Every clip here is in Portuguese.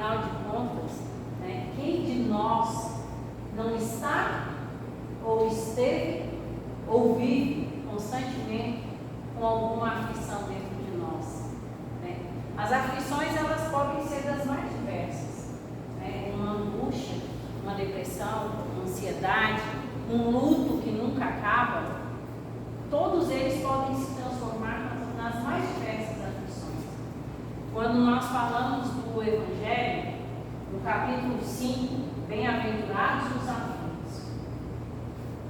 afinal de contas, né, quem de nós não está, ou esteve, ou vive constantemente com alguma aflição dentro de nós, né? As aflições, elas podem ser das mais diversas, né? Uma angústia, uma depressão, uma ansiedade, um luto que nunca acaba, todos eles podem se transformar nas mais diversas aflições. Quando nós falamos do Evangelho, no capítulo 5, bem-aventurados os aflitos,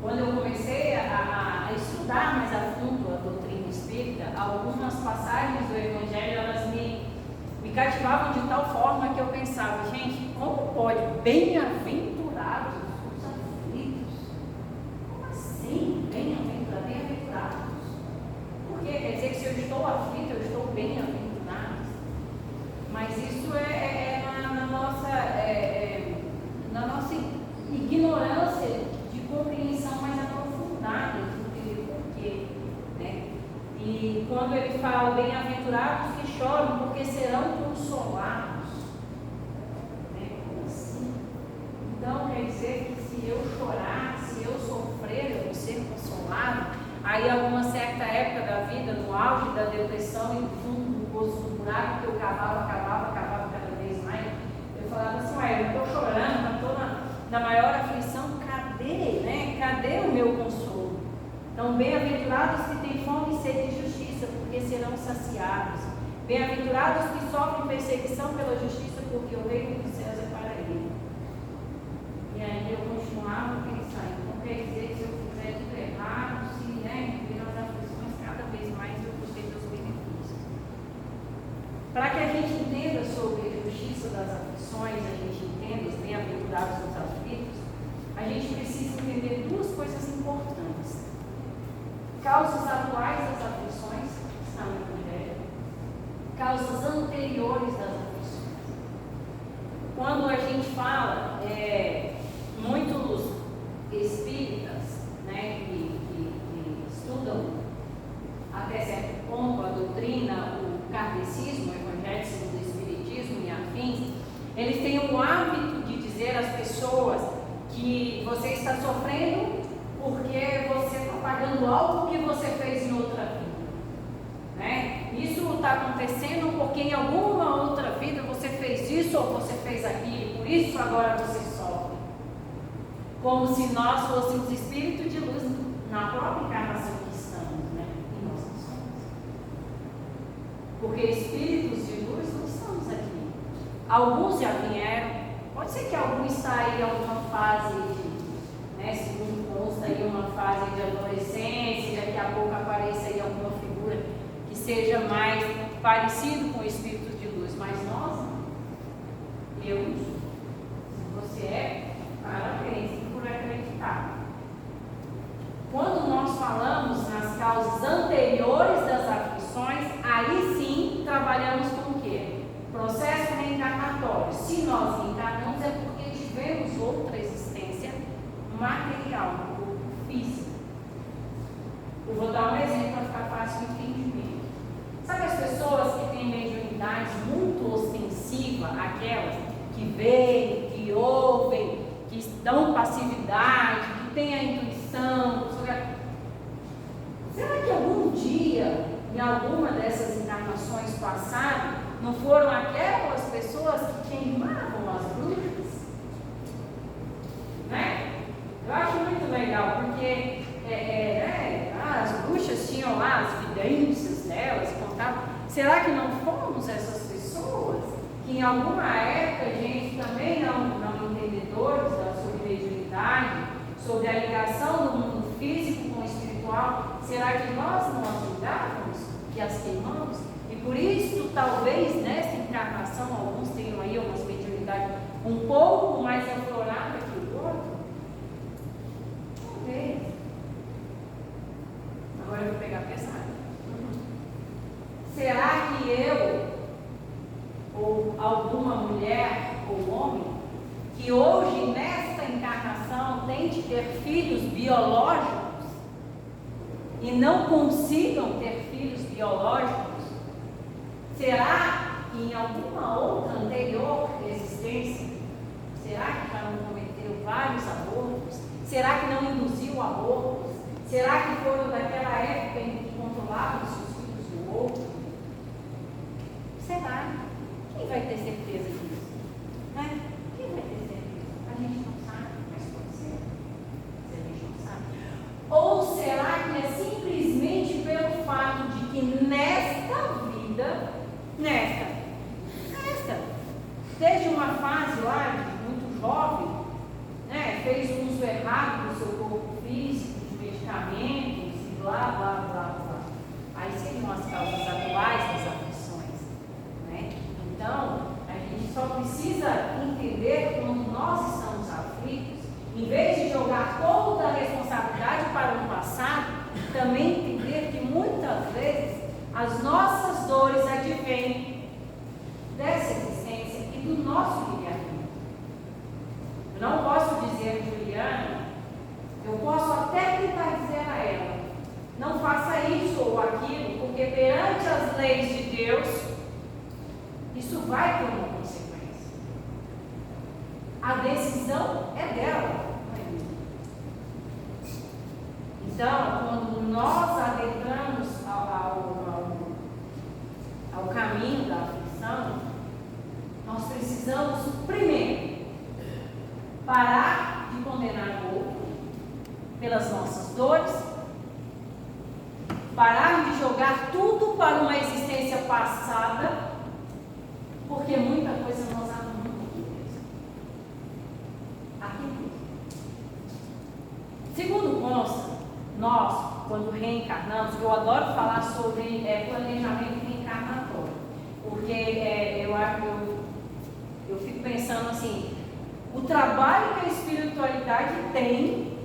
quando eu comecei a estudar mais a fundo a doutrina espírita, algumas passagens do Evangelho, elas me cativavam de tal forma que eu pensava, gente, como pode bem-aventurados os aflitos? Como assim bem-aventurados? Porque quer dizer que se eu estou aflito, eu estou bem-aventurado. Mas isso é na nossa ignorância de compreensão mais aprofundada do porquê, né? E quando ele fala bem-aventurados que choram, porque serão consolados, né? Como assim? Então quer dizer que se eu chorar, se eu sofrer, eu vou ser consolado. Aí alguma certa época da vida, no auge da depressão e no fundo do poço do buraco, que eu cavava cada vez mais, eu falava assim, ué, eu estou chorando, estou na maior aflição, cadê, né? Cadê o meu consolo? Então, bem-aventurados que têm fome e sede de justiça, porque serão saciados. Bem-aventurados que sofrem perseguição pela justiça, porque o reino dos céus é para ele. E aí eu continuava a pensar, então quer dizer que se eu fizer tudo errado, se, né, viver as aflições, cada vez mais eu vou ter os benefícios. Para que a gente entenda sobre a justiça das aflições, a gente entenda os bem-aventurados dos aflitos, a gente precisa entender duas coisas importantes. Causas atuais das aflições, que está no Evangelho, causas anteriores das aflições. Quando a gente fala, muitos espíritas, né, que estudam até certo ponto a doutrina, o kardecismo, o Evangelho segundo o Espiritismo e afins, eles têm o hábito de dizer às pessoas que você está sofrendo porque você está pagando algo que você fez em outra vida, né? Isso está acontecendo porque em alguma outra vida você fez isso ou você fez aquilo, por isso agora você sofre. Como se nós fôssemos espíritos de luz na própria encarnação que estamos, né? E nós não somos. Porque espíritos de luz não estamos aqui. Alguns já vieram, pode ser que algum está aí em alguma fase de, né, segundo consta aí, uma fase de adolescência, daqui a pouco apareça aí alguma figura que seja mais parecido com espíritos de luz, mas nós não. Eu não sou. Se você é, parabéns por acreditar. Quando nós falamos nas causas anteriores das aflições, aí sim trabalhamos com o quê? Processo reencarnatório. Se nós reencarnamos é porque tivemos outra existência material, no corpo físico. Eu vou dar um exemplo para ficar fácil o entendimento. Sabe as pessoas que têm mediunidade muito ostensiva, aquelas que veem, que ouvem, que dão passividade, que têm a intuição? Será que algum dia, em alguma dessas encarnações passadas, não foram aquelas pessoas que queimavam as bruxas? Né? Eu acho muito legal, porque as bruxas tinham lá as vidências delas, contavam. Será que não fomos essas pessoas que em alguma época a gente também não entendedores sobre mediunidade, sobre a ligação do mundo físico com o espiritual? Será que nós não as julgávamos, que as queimamos? E por isso, talvez nessa encarnação, alguns tenham aí umas mediunidades um pouco mais afloradas que o outro. Talvez. Agora eu vou pegar pesado. Será que eu, ou alguma mulher ou homem, que hoje nesta encarnação tente ter filhos biológicos e não consigam ter filhos biológicos, será que em alguma outra anterior existência fase lá, muito jovem, né, fez um uso errado do seu corpo físico, de medicamentos, e blá, blá, blá, blá. Aí seriam as causas atuais das aflições, né? Então, a gente só precisa entender quando nós estamos aflitos, em vez de jogar toda a responsabilidade para o passado, também entender que muitas vezes as nossas dores advêm dessa existência e do nosso livre-arbítrio. Eu não posso dizer a Juliana, eu posso até tentar dizer a ela, não faça isso ou aquilo, porque perante as leis de Deus, isso vai ter uma consequência. A decisão é dela. Então, quando nós adentramos ao caminho da aflição, nós precisamos, primeiro, parar de condenar o outro pelas nossas dores, parar de jogar tudo para uma existência passada, porque muita coisa nós arrumamos aqui mesmo. Aqui mesmo. Segundo consta, nós, quando reencarnamos, eu adoro falar sobre planejamento reencarnatório, porque eu fico pensando assim, o trabalho que a espiritualidade tem,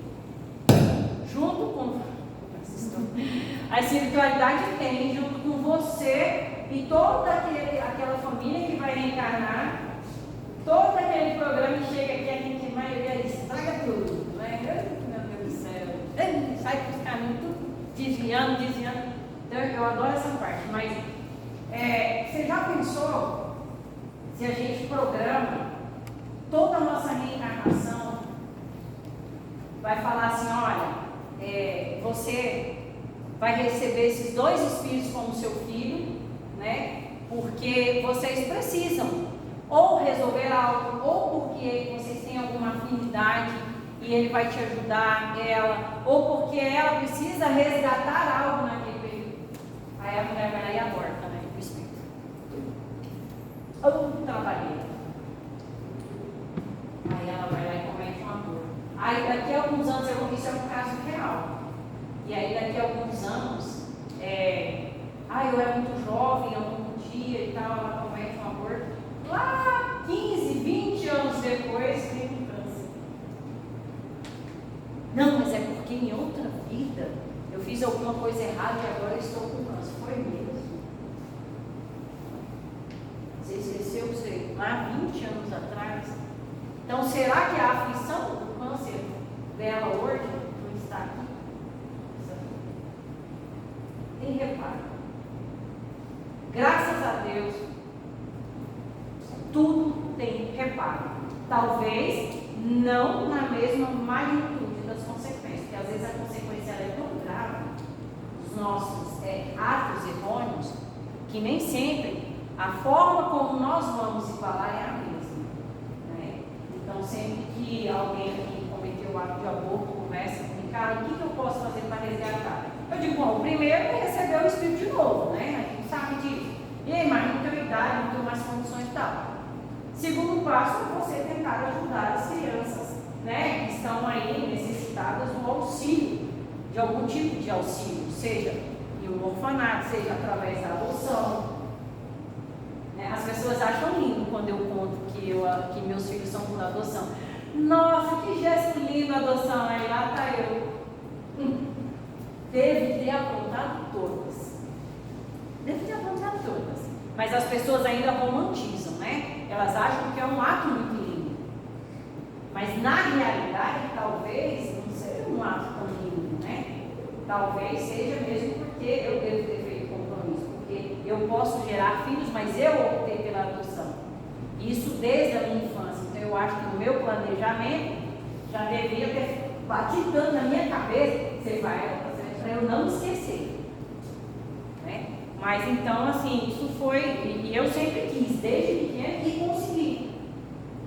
junto com a espiritualidade tem, junto com você e toda aquela família que vai reencarnar, todo aquele programa que chega aqui, a gente, a maioria estraga tudo, né? Meu Deus do céu, sai para os caminhos, tudo desviando. Então, eu adoro essa parte, mas você já pensou se a gente programa toda a nossa reencarnação, vai falar assim, olha, você vai receber esses dois espíritos como seu filho, né? Porque vocês precisam ou resolver algo, ou porque vocês têm alguma afinidade e ele vai te ajudar, ela, ou porque ela precisa resgatar algo naquele período. Aí a mulher vai lá e aborta, né? O espírito. Ou trabalhei. Aí ela vai lá e comete um aborto. Aí daqui a alguns anos, isso é um caso real. E aí daqui a alguns anos, eu era muito jovem, algum dia e tal, ela comete um aborto. Lá 15, 20 anos depois, vem um câncer. Não, mas é porque em outra vida eu fiz alguma coisa errada e agora estou com câncer. Foi mesmo. Você esqueceu você lá 20 anos atrás? Então, será que a aflição do câncer dela hoje não está aqui? Tem reparo. Graças a Deus, tudo tem reparo. Talvez não na mesma magnitude das consequências, porque às vezes a consequência é tão grave dos nossos atos errôneos, que nem sempre a forma como nós vamos igualar é a mesma, né? Então, sempre que alguém aqui cometeu o ato de aborto, conversa comigo, cara, o que eu posso fazer para resgatar? Eu digo, bom, o primeiro é receber o espírito de novo, né? A gente sabe disso. E aí, mas não tenho idade, não tenho mais condições e tal. Segundo passo é você tentar ajudar as crianças, né? Que estão aí necessitadas do auxílio, de algum tipo de auxílio, seja em um orfanato, seja através da adoção. As pessoas acham lindo quando eu conto que meus filhos são por adoção. Nossa, que gesto lindo a adoção, aí lá está eu. Deve ter apontado todas. Mas as pessoas ainda romantizam, né? Elas acham que é um ato muito lindo. Mas na realidade, talvez não seja um ato tão lindo, né? Talvez seja mesmo porque eu devo ter feito compromisso. Porque eu posso gerar filhos, mas eu optei pela adoção. Isso desde a minha infância. Então eu acho que no meu planejamento já deveria ter batido tanto na minha cabeça. Você vai para eu não esquecer, né? Mas então, assim, isso foi, e eu sempre quis, desde pequeno, e consegui.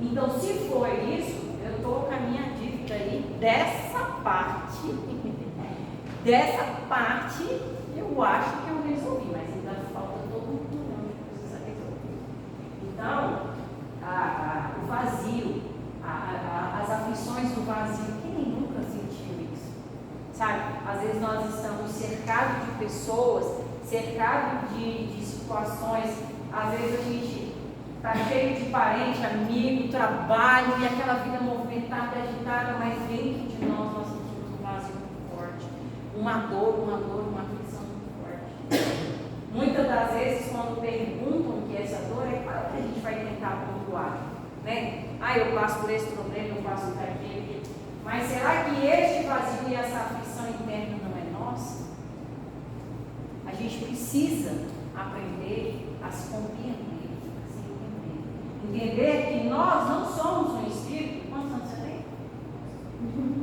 Então, se foi isso, eu estou com a minha dívida aí, dessa parte, eu acho que eu resolvi, mas ainda falta todo um turno que precisa resolver. Então, o nós estamos cercados de pessoas, cercados de situações, às vezes a gente está cheio de parente, amigo, trabalho e aquela vida movimentada, agitada, mas dentro de nós sentimos um vazio muito forte, uma dor, uma aflição muito forte. Muitas das vezes, quando perguntam o que é essa dor, é claro que a gente vai tentar pontuar, né? Eu passo por esse problema, eu passo por aquele. Mas será que este vazio e essa aflição interna não é nossa? A gente precisa aprender a se compreender, a se entender. Entender que nós não somos um espírito. Quantos anos você tem?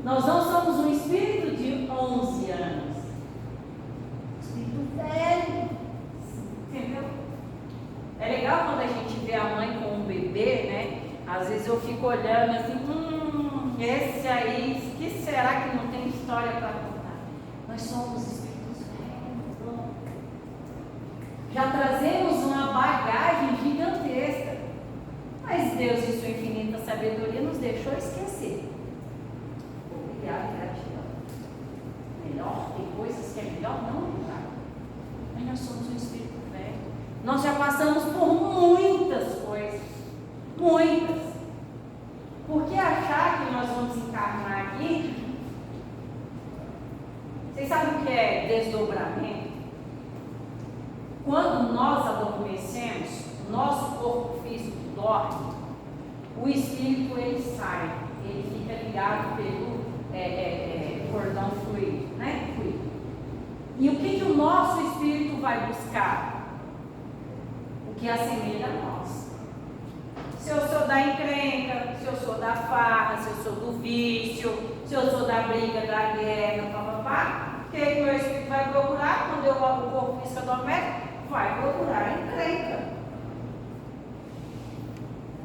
Nós não somos um espírito de 11 anos. Espírito velho. Entendeu? É legal quando a gente vê a mãe com um bebê, né? Às vezes eu fico olhando assim, esse aí, que será que não tem história para contar? Nós somos espíritos velhos. Já trazemos uma bagagem gigantesca. Mas Deus, em sua infinita sabedoria, nos deixou esquecer. Obrigado, gratidão. Melhor, tem coisas que é melhor não lembrar. Mas nós somos um espírito velho. Nós já passamos por muitas coisas. Muitas. Por que achar que nós vamos encarnar aqui? Vocês sabem o que é desdobramento? Quando nós adormecemos, nosso corpo físico dorme, o espírito ele sai, ele fica ligado pelo cordão fluido, né? E o que o nosso espírito vai buscar? O que assemelha a nós. Se eu sou da encrenca, se eu sou da farra, se eu sou do vício, se eu sou da briga, da guerra, o que o meu espírito vai procurar quando o corpo físico adormece? Vai procurar a encrenca.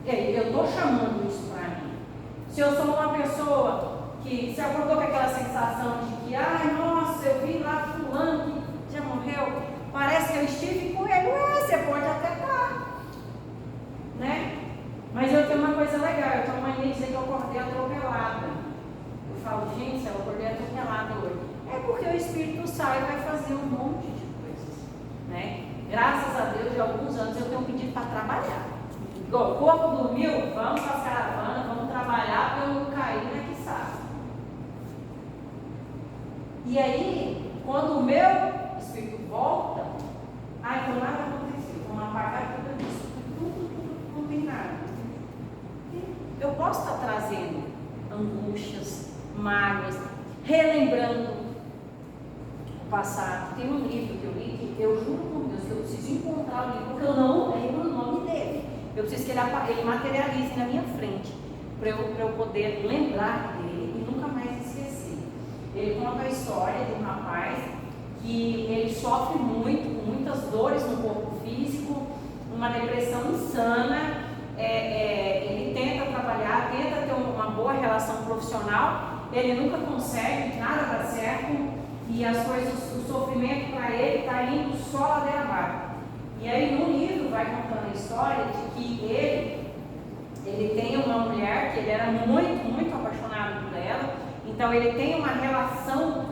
E aí, eu estou chamando isso para mim. Se eu sou uma pessoa que se acordou com aquela sensação de que, nossa, eu vi lá fulano que já morreu, parece que eu estive com ele, você pode até estar, né? Mas eu tenho uma coisa legal, eu tenho uma mania de dizer que eu acordei atropelada. Eu falo, gente, eu acordei atropelada hoje. É porque o espírito sai e vai fazer um monte de coisas, né? Graças a Deus, de alguns anos eu tenho pedido para trabalhar. O corpo dormiu, vamos para as caravanas, vamos trabalhar para eu não cair na que sabe. E aí, quando o meu espírito volta, então nada aconteceu, vamos apagar tudo isso, tudo, não tem nada. Eu posso estar trazendo angústias, mágoas, relembrando o passado. Tem um livro que eu li que eu juro por Deus que eu preciso encontrar o livro, porque eu não lembro o nome dele. Eu preciso que ele materialize na minha frente, para eu poder lembrar dele e nunca mais esquecer. Ele conta a história de um rapaz que ele sofre muito, com muitas dores no corpo físico, uma depressão insana. Ele tenta trabalhar, tenta ter uma boa relação profissional, ele nunca consegue, nada dá certo, e as coisas, o sofrimento para ele está indo só ladeira abaixo. E aí no livro vai contando a história de que ele tem uma mulher que ele era muito, muito apaixonado por ela, então ele tem uma relação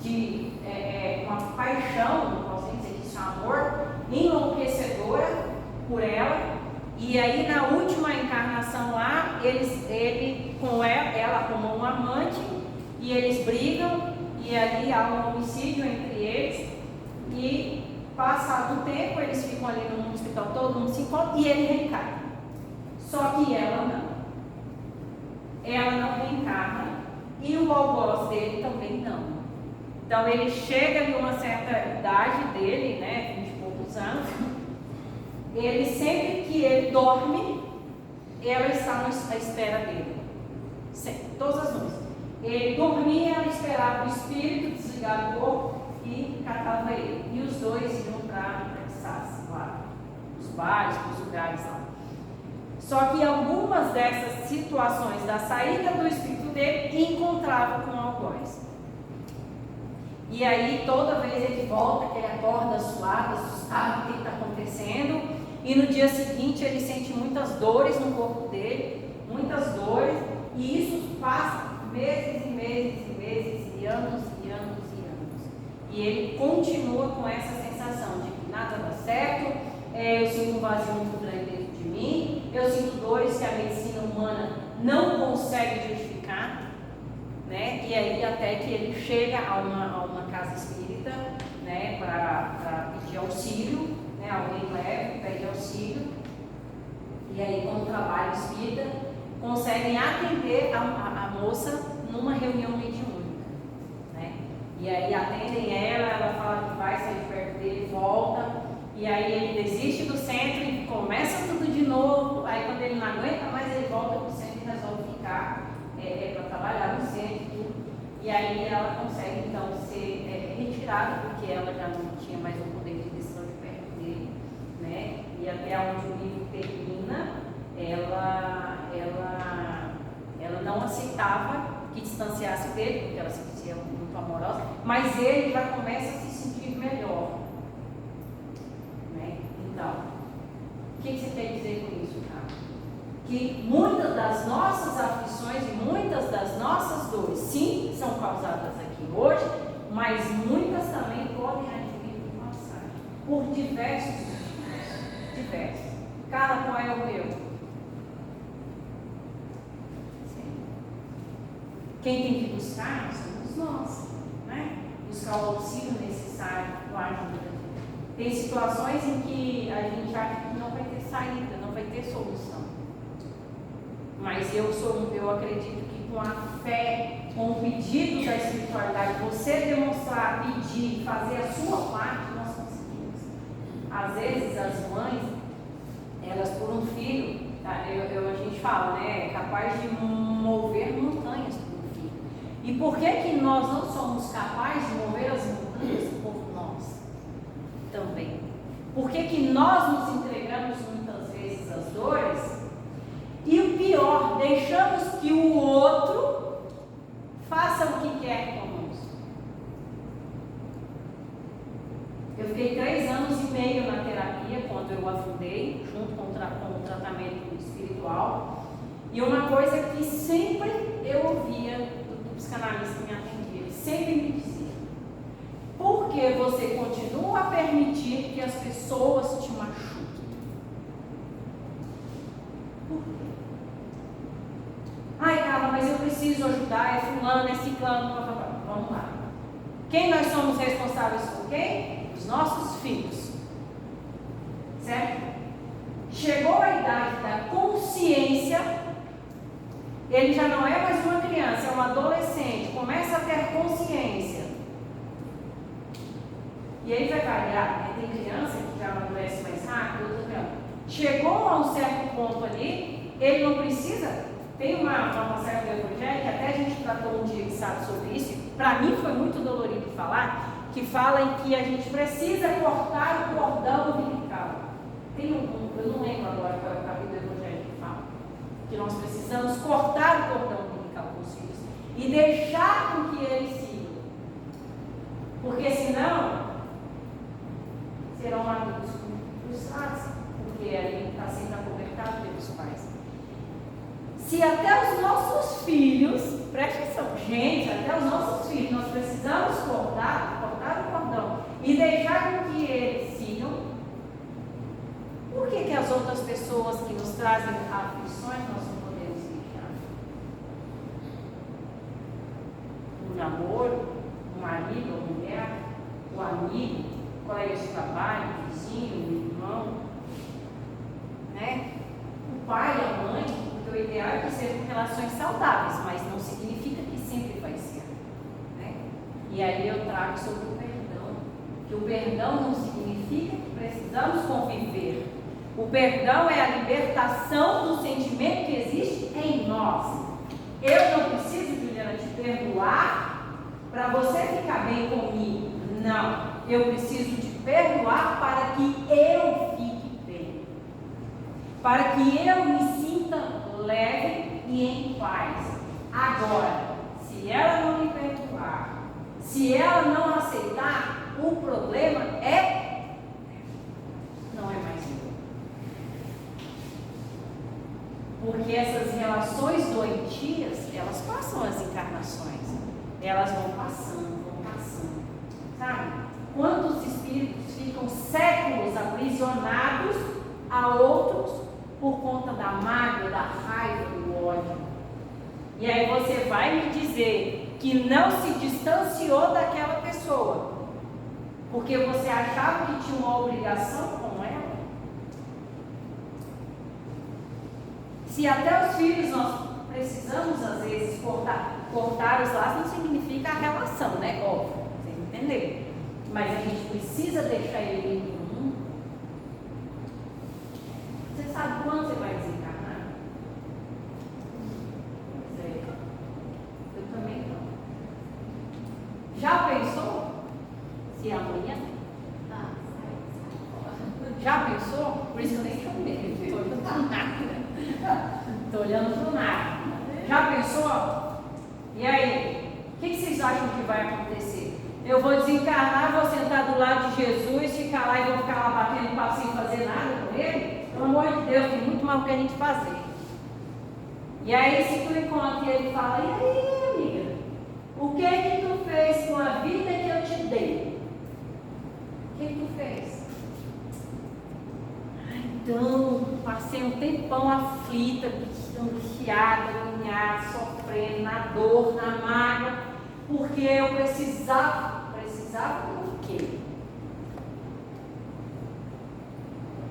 de uma paixão, não posso dizer isso, amor enlouquecedora por ela. E aí na última encarnação lá, ele com ela como um amante, e eles brigam, e ali há um homicídio entre eles, e passado o tempo, eles ficam ali no hospital, todo mundo se encontra, e ele reencarna. Só que ela não. Ela não reencarna, e o algoz dele também não. Então ele chega em uma certa idade dele, né, 20 e poucos anos, ele sempre que ele dorme, ela está à espera dele. Sempre, todas as noites. Ele dormia, ela esperava o espírito desligar do corpo e catava ele. E os dois iam para lá, os bares, os lugares lá. Só que algumas dessas situações da saída do espírito dele encontrava com o algoz. E aí toda vez ele volta, que ele acorda suado, assustado, o que está acontecendo. E no dia seguinte ele sente muitas dores no corpo dele, muitas dores, e isso passa meses e meses e meses, e anos e anos e anos. consegue justificar, né? E aí até que ele chega a uma casa espírita, né? Para pedir auxílio, né? Alguém leva, pede auxílio, e aí com o trabalho espírita conseguem atender a moça numa reunião mediúnica, né? E aí atendem ela fala que vai sair de perto dele, volta, e aí ele desiste do centro e começa tudo de novo. Aí quando ele não aguenta mais, ele volta para o centro e resolve ficar para trabalhar no centro e tudo. E aí ela consegue então ser retirada, porque ela já não tinha mais o poder de decisão de perto dele, né? E até onde o livro termina, ela não aceitava que distanciasse dele, porque ela se dizia muito amorosa, mas ele já começa a se sentir melhor, né? Então, o que você quer dizer com isso, cara? Que muitas das nossas aflições e muitas das nossas dores, sim, são causadas aqui hoje, mas muitas também podem advir do passado, por diversos motivos. Diversos. Cara, qual é o meu? Quem tem que buscar somos nós, né? Buscar o auxílio necessário, a ajuda. Tem situações em que a gente acha que não vai ter saída, não vai ter solução. Mas eu acredito que com a fé, com o pedido da espiritualidade, você demonstrar, pedir, fazer a sua parte, nós conseguimos. Às vezes as mães, elas por um filho, a gente fala, né, é capaz de mover montanhas por um filho. E por que nós não somos capazes de mover as montanhas por nós também? Por que nós nos entregamos muitas vezes às dores? E o pior, deixamos que o outro faça o que quer conosco. Eu fiquei 3 anos e meio na terapia quando eu afundei, junto com o tratamento espiritual. E uma coisa que sempre eu ouvia do psicanalista que me atendia, ele sempre me dizia: por que você continua a permitir que as pessoas te machuquem? Por quê? Ai, Carla, mas eu preciso ajudar, é fulano, é ciclano, vamos lá. Quem nós somos responsáveis por quem? Os nossos filhos. Certo? Chegou a idade da consciência, ele já não é mais uma criança, é um adolescente, começa a ter consciência. E aí vai variar, né? Tem criança que já amadurece mais rápido, outra não. Chegou a um certo ponto ali, ele não precisa. Tem uma passagem do Evangelho que até a gente tratou um dia que sabe sobre isso, e para mim foi muito dolorido falar, que fala em que a gente precisa cortar o cordão umbilical. Eu não lembro agora qual é o capítulo do Evangelho que fala, que nós precisamos cortar o cordão umbilical com os filhos e deixar com que eles sigam, porque senão serão adultos frustrados, porque ele está sendo acobertado pelos pais. Se até os nossos filhos, preste atenção, gente, até os nossos filhos, nós precisamos cortar o cordão e deixar com que eles sigam, por que as outras pessoas que nos trazem aflições nós não podemos deixar? Um namoro, um marido ou mulher, o amigo, colega de trabalho, o vizinho, o irmão, né? O pai, a mãe. O ideal é que sejam relações saudáveis, mas não significa que sempre vai ser, né? E aí eu trago sobre o perdão, que o perdão não significa que precisamos conviver. O perdão é a libertação do sentimento que existe em nós. Eu não preciso, Juliana, te perdoar para você ficar bem comigo. Não, eu preciso te perdoar para que eu fique bem, para que eu me sinta leve e em paz. Agora, se ela não me perdoar, se ela não aceitar, o problema não é mais meu. Porque essas relações doentias, elas passam as encarnações, elas vão passando, sabe? Quantos espíritos ficam séculos aprisionados a outros por conta da mágoa, da raiva, do ódio? E aí você vai me dizer que não se distanciou daquela pessoa, porque você achava que tinha uma obrigação com ela? Se até os filhos nós precisamos às vezes cortar os laços, não significa a relação, né? Óbvio, vocês entenderam. Mas a gente precisa deixar ele em um. Você sabe quando você vai desencarnar? Pois é. Eu também não. Já pensou? Se amanhã? Já pensou? Por isso que eu nem tenho medo. Estou olhando para nada. Estou olhando para nada. Já pensou? E aí? O que vocês acham que vai acontecer? Eu vou desencarnar, vou sentar do lado de Jesus, ficar lá e vou ficar lá batendo papo sem fazer nada com ele? Pelo amor de Deus, tem muito mal que a gente fazer. E aí, se tu encontra ele fala, e aí, amiga? O que tu fez com a vida que eu te dei? O que tu fez? Então, passei um tempão aflita, angustiada, agoniada, sofrendo, na dor, na mágoa, porque eu precisava do quê?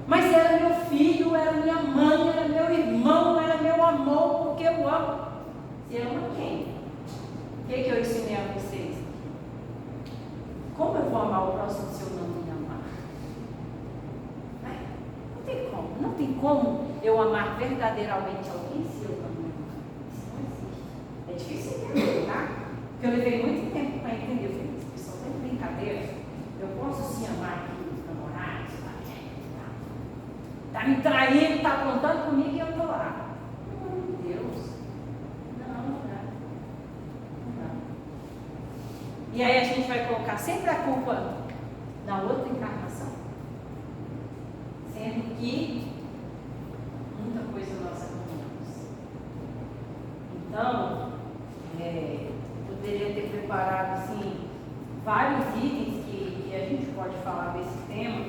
Mas era meu filho, era minha mãe, era meu irmão, era meu amor, porque eu amo. Você ama quem? O que eu ensinei a vocês? Como eu vou amar o próximo se eu não me amar? Não tem como. Não tem como eu amar verdadeiramente alguém se eu não me amar. Isso não existe. É difícil entender, tá? Porque eu levei muito tempo para entender. Eu falei, esse pessoal está em brincadeira. Eu posso sim amar aqui os namorados, tá me traindo, tá apontando comigo e eu estou lá. Meu Deus. Não dá. E aí a gente vai colocar sempre a culpa na outra encarnação. Sendo que muita coisa nós acumulamos. Então, eu poderia ter preparado assim, vários itens que a gente pode falar desse tema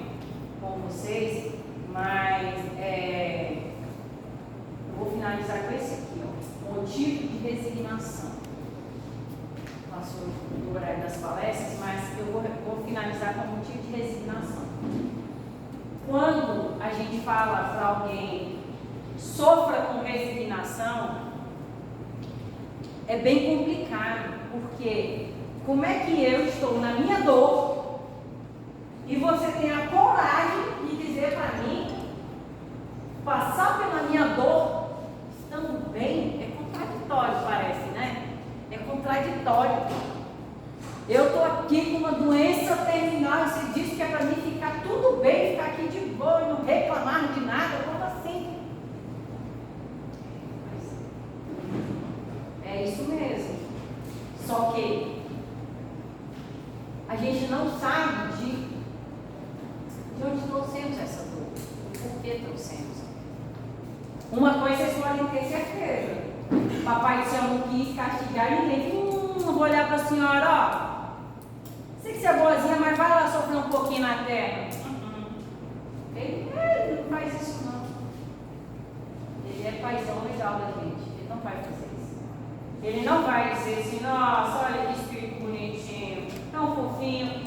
com vocês, mas eu vou finalizar com esse aqui, ó, motivo de resignação. Passou do horário das palestras, mas eu vou finalizar com motivo de resignação. Quando a gente fala para alguém sofra com resignação, é bem complicado, porque como é que eu estou na minha dor e você tem a coragem de dizer para mim, passar pela minha dor estando bem? É contraditório, parece, né? É contraditório. Eu estou aqui com uma doença terminal e você diz que é para mim ficar tudo bem, ficar aqui de boa e não reclamar de nada. Como assim? É isso mesmo. Só que a gente não sabe de onde trouxemos essa dor, o porquê trouxemos. Uma coisa vocês podem ter certeza: Papai do Céu não quis castigar ninguém. Não vou olhar para a senhora, ó. Sei que você é boazinha, mas vai lá sofrer um pouquinho na terra. Ele não faz isso, não. Ele é paizão legal da gente. Ele não vai fazer isso. Ele não vai dizer assim, nossa, olha que espírito bonitinho, tão fofinho.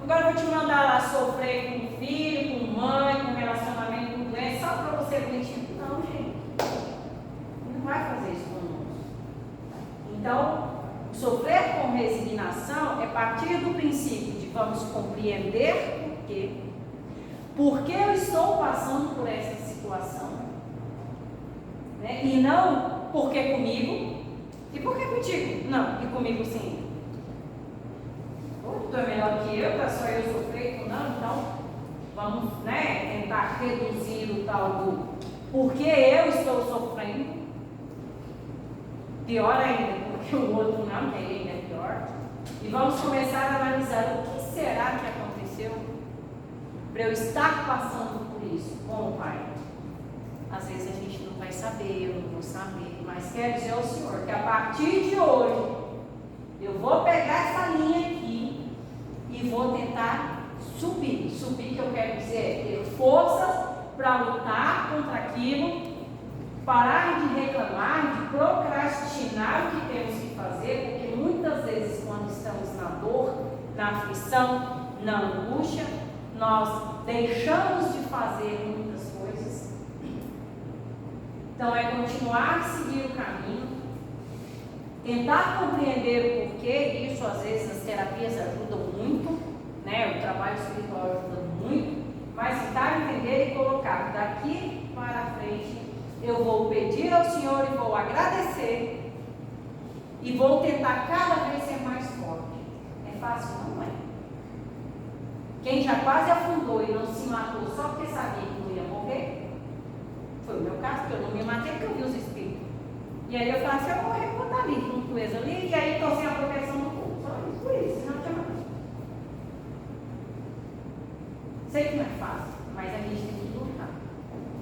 Agora eu vou te mandar lá sofrer com filho, com mãe, com relacionamento, com doença, só para você bonitinho. Não, gente. Ele não vai fazer isso conosco. Então, sofrer com resignação é partir do princípio de vamos compreender por que eu estou passando por essa situação, né? E não por que comigo e por que contigo. Não, e comigo sim. Tu é melhor que eu, tá só eu sofrer, não, então vamos, né, tentar reduzir o tal do porque eu estou sofrendo. Pior ainda, porque o outro não, que ele é pior. E vamos começar a analisar o que será que aconteceu para eu estar passando por isso com o Pai. Às vezes a gente não vai saber, eu não vou saber, mas quero dizer ao Senhor que a partir de hoje eu vou pegar essa linha aqui e vou tentar subir. Subir, que eu quero dizer, é ter forças para lutar contra aquilo, parar de reclamar, de procrastinar na aflição, na angústia, nós deixamos de fazer muitas coisas. Então é continuar a seguir o caminho, tentar compreender o porquê. Isso às vezes as terapias ajudam muito, né? O trabalho espiritual ajuda muito, mas tentar entender e colocar daqui para frente. Eu vou pedir ao Senhor e vou agradecer e vou tentar cada vez ser mais forte. É fácil? Não é. Quem já quase afundou e não se matou só porque sabia que não ia morrer, foi o meu caso, porque eu não me matei porque eu vi os espíritos. E aí eu falei assim, eu morri, eu vou estar ali junto com eles ali, e aí estou sem a proteção do povo. Só isso, por isso, senão eu tinha matado. Sei que não é fácil, mas a gente tem que lutar.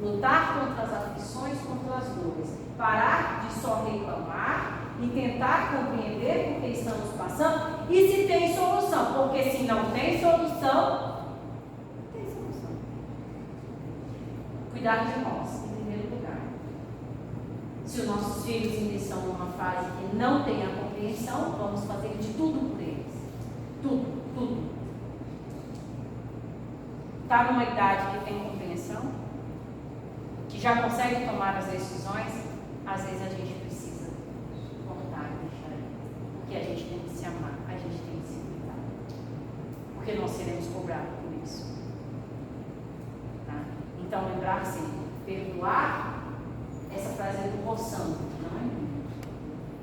Lutar contra as aflições, contra as dores. Parar de só reclamar e tentar compreender por que estamos passando e se tem solução. Porque se não tem solução, não tem solução. Cuidar de nós, em primeiro lugar. Se os nossos filhos ainda estão numa fase que não tem a compreensão, vamos fazer de tudo por eles. Tudo, tudo. Está numa idade que tem compreensão, que já consegue tomar as decisões, às vezes a gente precisa cortar e deixar aí. Porque a gente tem que se amar, a gente tem que se cuidar. Porque nós seremos cobrados por isso. Tá? Então, lembrar sempre, perdoar, essa frase é do Rossano, não é minha.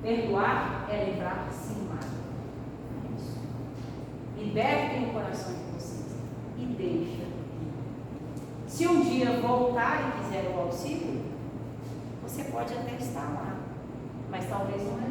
Perdoar é lembrar que se amar. É isso. Libertem o coração de vocês e deixa. Se um dia voltar e quiser o auxílio, você pode até estar lá, mas talvez não é